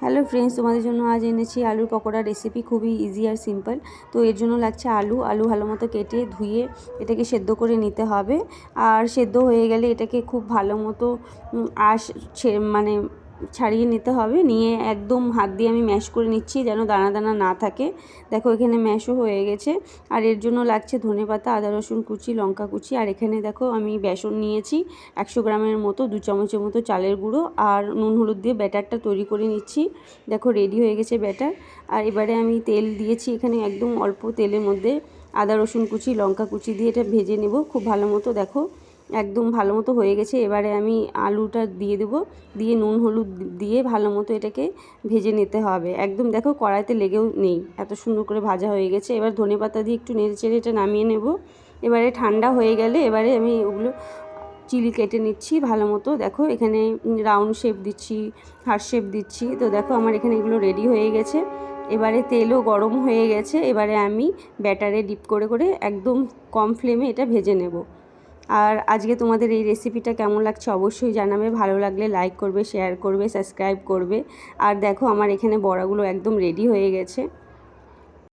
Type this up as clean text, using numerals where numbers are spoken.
Hello friends, তোমাদের জন্য আজ এনেছি আলুর পকোড়া রেসিপি। খুবই ইজি আর সিম্পল। তো এর জন্য লাগছে আলু ভালো মতো কেটে ধুয়ে এটাকে সেদ্ধ করে নিতে হবে। আর সেদ্ধ হয়ে গেলে এটাকে খুব ভালো মতো মানে ছাড়িয়ে নিতে হবে। নিয়ে একদম হাত দিয়ে আমি ম্যাশ করে নিচ্ছি যেন দানা দানা না থাকে। দেখো এখানে ম্যাশও হয়ে গেছে। আর এর জন্য লাগছে ধনেপাতা, আদা রসুন কুচি, লঙ্কা কুচি। আর এখানে দেখো আমি বেসন নিয়েছি 100 গ্রামের মতো, 2 চামচের মতো চালের গুঁড়ো আর নুন হলুদ দিয়ে ব্যাটারটা তৈরি করে নিচ্ছি। দেখো রেডি হয়ে গেছে ব্যাটার। আর এবারে আমি তেল দিয়েছি এখানে, একদম অল্প তেলের মধ্যে আদা রসুন কুচি, লঙ্কা কুচি দিয়ে এটা ভেজে নেব খুব ভালো মতো। দেখো একদম ভালো মতো হয়ে গেছে। এবারে আমি আলুটা দিয়ে দেবো, দিয়ে নুন হলুদ দিয়ে ভালো মতো এটাকে ভেজে নিতে হবে। একদম দেখো কড়াইতে লেগেও নেই, এত সুন্দর করে ভাজা হয়ে গেছে। এবার ধনেপাতা দিয়ে একটু নেড়ে চেড়ে এটা নামিয়ে নেব। এবারে ঠান্ডা হয়ে গেলে এবারে আমি ওগুলো চিলি কেটে নিচ্ছি ভালো মতো। দেখো এখানে রাউন্ড শেপ দিচ্ছি, হার্ট শেপ দিচ্ছি। তো দেখো আমার এখানে এগুলো রেডি হয়ে গেছে। এবারে তেলও গরম হয়ে গেছে। এবারে আমি ব্যাটারে ডিপ করে করে একদম কম ফ্লেমে এটা ভেজে নেব। আর আজকে তোমাদের এই রেসিপিটা কেমন লাগছে অবশ্যই জানাবে। ভালো লাগলে লাইক করবে, শেয়ার করবে, সাবস্ক্রাইব করবে। আর দেখো আমার এখানে বড়াগুলো একদম রেডি হয়ে গেছে।